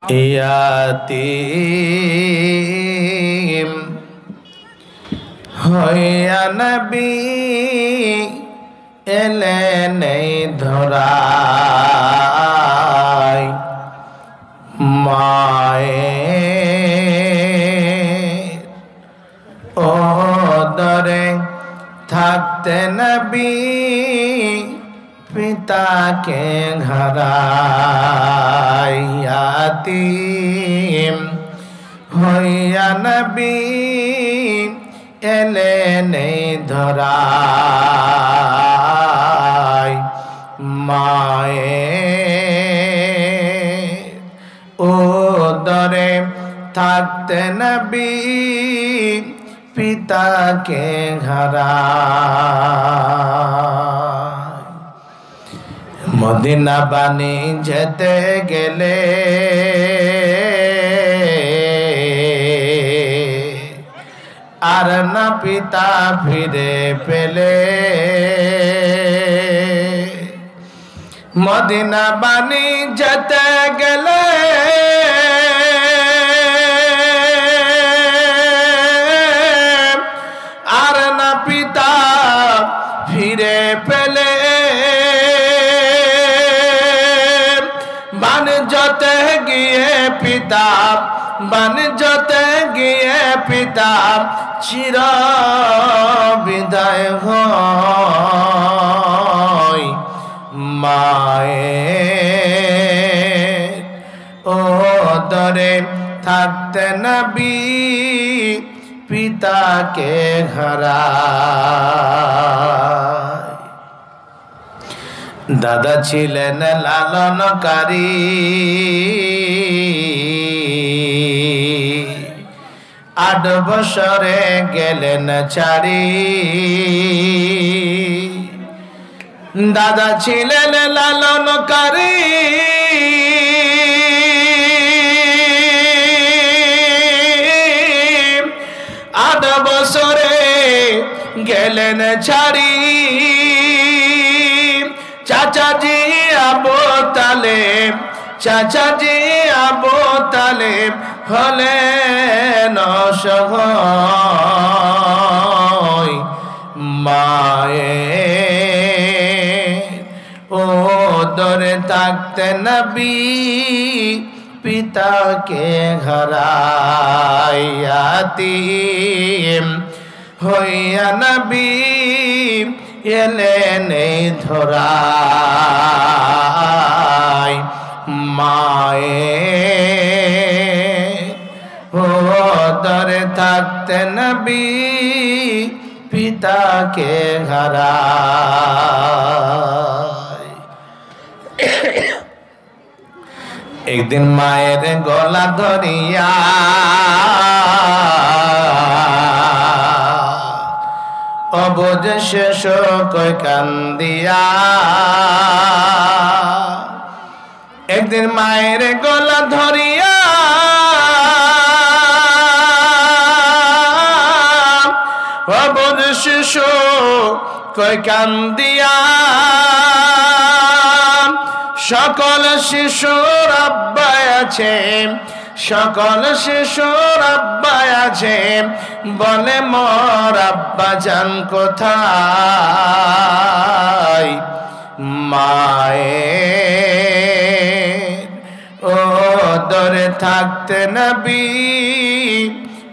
ইয়াতীম হইয়া নবী এলেন এই ধরায়, মায়ের ওদরে থাকতে নবী পিতাকে হারায়। ইয়াতীম হইয়া নবী এলেন এই ধরায়, মায়ের ওদরে থাকতে নবী পিতাকে হারায়। মদিনা বাণী যেতে গেলে আর না পিতা ফিরে পেলে, মদিনা বাণী যেতে গেলে আর না পিতা ফিরে পেলে, বাণিজ্যতে গিয়ে পিতা বাণিজ্যতে গিয়ে পিতা চির বিদায় হয়। মায়ের ওদরে থাকতে নবী পিতাকে হারায়। দাদা ছিলেন লালনকারী, আট বছরে গেলেন ছাড়ি। দাদা ছিলেন লালনকারী, আট বছরে গেলেন ছাড়ি। চাচাজি আবু তালেব, চাচাজি আবু তালেব হলেন অসহায়। মায়ের ওদরে থাকতে নবী পিতাকে হারায়। ইয়াতীম হইয়া নবী এলেন এই ধরায়, মায়ের ওদরে থাকতে নবী পিতাকে হারায়। একদিন মায়ের গলা ধরিয়া অবুঝ শেষ কই কান্দিয়া, একদিন মায়ের গলা ধরিয়া অবুঝ শেষ কই কান্দিয়া, সকল শিশুর আব্বাই আছে, সকল শিশুর আব্বাই আছে, বলে মোর আব্বা জান কোথায়। মায়ের ওদরে থাকতে নবী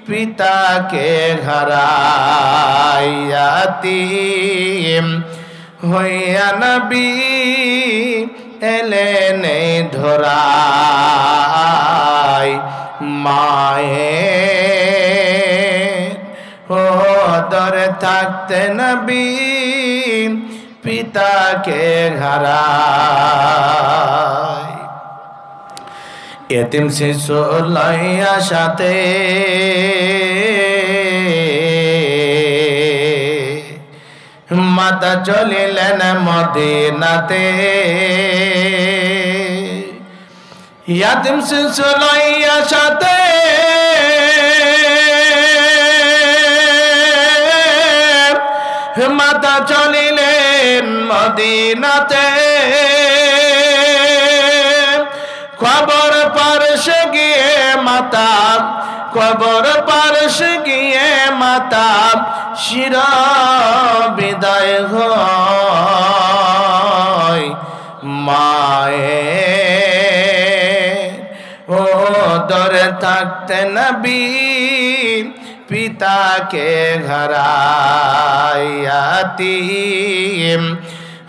পিতাকে হারায়। ইয়াতীম হইয়া নবী এলেন এই ধরায়, মায়ের ওদরে থাকতে নবী পিতাকে হারায়। এতিম শিশু লইয়া সাথে মাতা চলিলেন মদিনাতে, ইয়াতীম শিশু লইয়া সাথে মাতা চলিলেন মদিনাতে, খবর পারছে কথা কবর পারস গিয়ে মাতা শির বিদায় হয় মায়ের ও দরে থাকতে নবী পিতাকে ঘরায়াতিম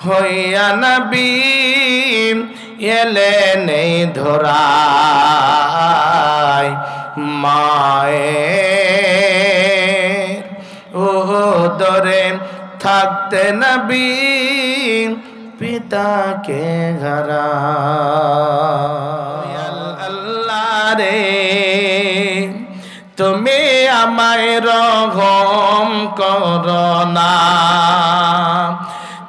হইয়া নবী এলে নেই ধরায় মায়ের ও দরে থাকতে নবী পিতাকে ঘরায় আল্লাহ রে তুমি আমায় রহম করো না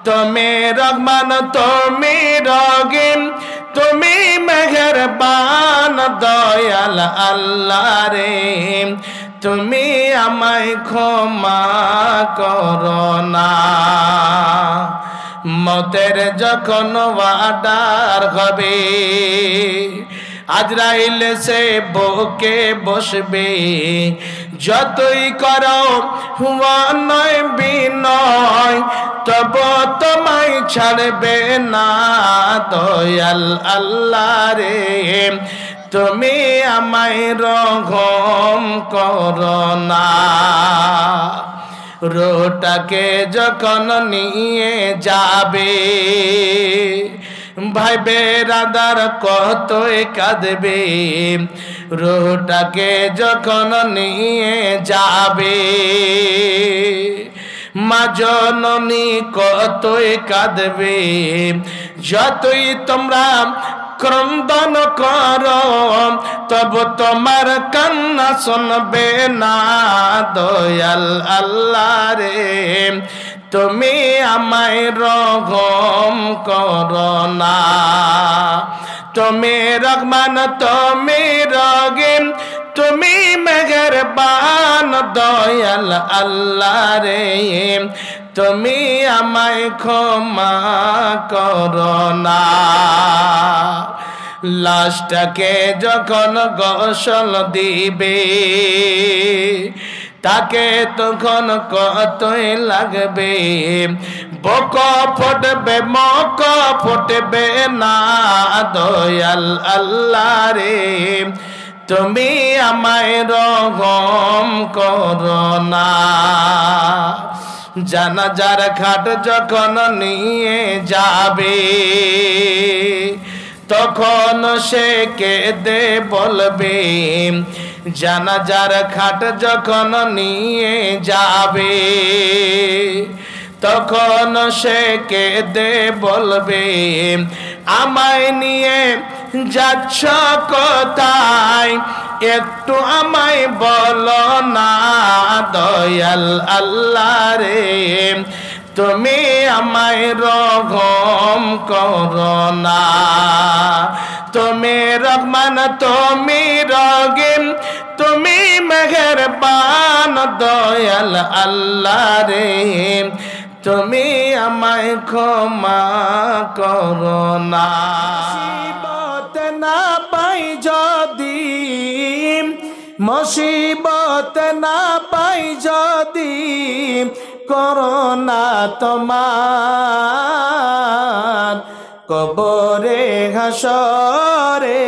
তুমি রহমান তুমি রহিম তুমি মেহেরবান দয়াল আল্লাহ রে তুমি আমায় ক্ষমা করো না মতের যখন ওয়াদার হবে আজরাইল সে বুকে বসবে যতই করো হুয়া নয় বিনয় তব তোমায় ছাড়বে না দয়াল আল্লাহ রে তুমি আমায় রহম করো না রোটাকে যখন নিয়ে যাবে ভাই বেরাদার কতই কাঁদবে রোটাকে যখন নিয়ে যাবে মা জননী কতই কাঁদবে যতই তোমরা ক্রন্দন করো তব তোমার কান্না শুনবে না দয়াল আল্লাহ রে তুমি আমায় রহম করো না তুমি রহমান তুমি রহিম তুমি মেহেরবান দয়াল আল্লাহ রে তুমি আমায় ক্ষমা করো না লাশটাকে যখন গোসল দিবে তাকে তখন কতই লাগবে বক ফুটবে মক ফুটবে না দয়াল আল্লাহ রে তুমি আমায় রহম করো না জানাজার খাট যখন নিয়ে যাবে তখন সে কেঁদে বলবে জানাজার খাট যখন নিয়ে যাবে তখন সে কেঁদে বলবে আমায় নিয়ে যাচ্ছ কোথায় একটু আমায় বলো না দয়াল আল্লাহ রে তুমি আমায় রহম করো না তুমি রহমান তুমি রহিম তুমি মেহেরবান দয়াল আল্লাহ রে তুমি আমায় ক্ষমা করো না মুসিবত না পাই যদি মুসিবত না পাই যদি করোনা তোমার কবরে হাসরে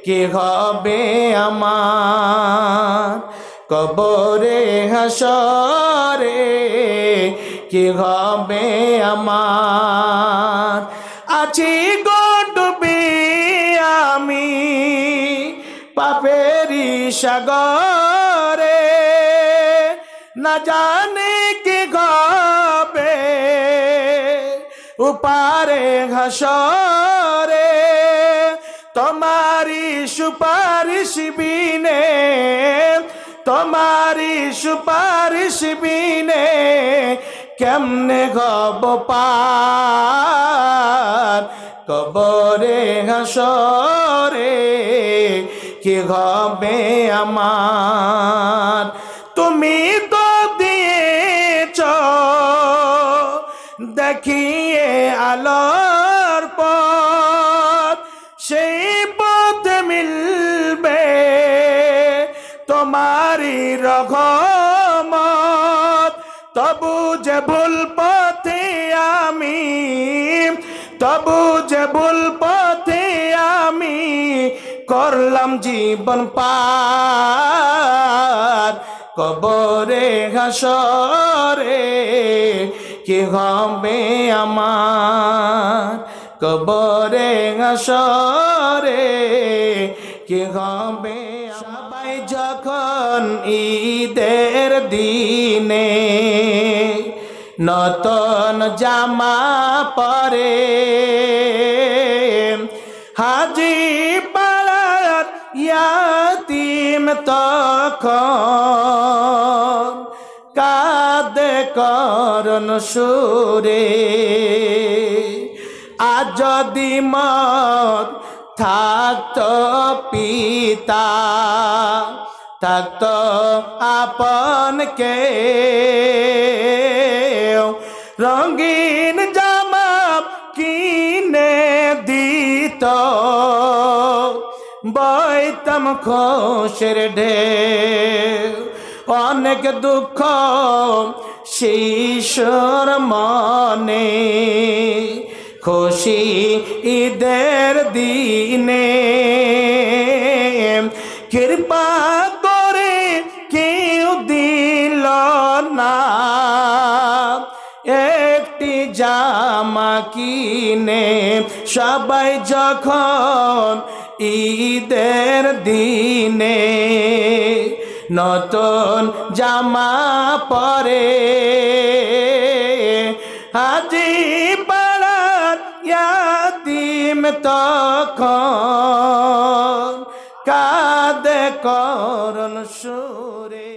কি হবে আমার কবরে হাসরে কি হবে আমার আছি গো ডুবে আমি পাপেরি সাগরে না জানে কি হবে উপারে হাসরে তোমারি সুপারিশ বিনে তোমারি সুপারিশ বিনে কেমনে গব পার কবরে হাসরে কি হবে আমার তুমি তো দিয়েছ দেখিয়ে আলোর পথ সেই পথ মিলবে তোমারি রহমত তবু যে ভুল পথে আমি তবু যে ভুল পথে আমি করলাম জীবন পার কবরে হাসরে কি হবে আমার কবরে হাসরে কি হবে সবাই যখন ঈদের দিনে নতুন জামা পরে হাজি পাড়ার ইয়াতিম তখন কাঁদে করুণ সুরে আজ যদি মত থাকতো পিতা থাকতো আপন কে রঙিন জামা কিনে দিত বইতাম খুশির ঢেউ অনেক দুঃখ শিশুর মনে খুশি ঈদের দিনে কৃপা করে কেউ দিল না একটি জামা কিনে সবাই যখন ঈদের দিনে নতুন জামা পরে হাজি পাড়ার ইয়াতিম তখন কাঁদে করুণ সুরে।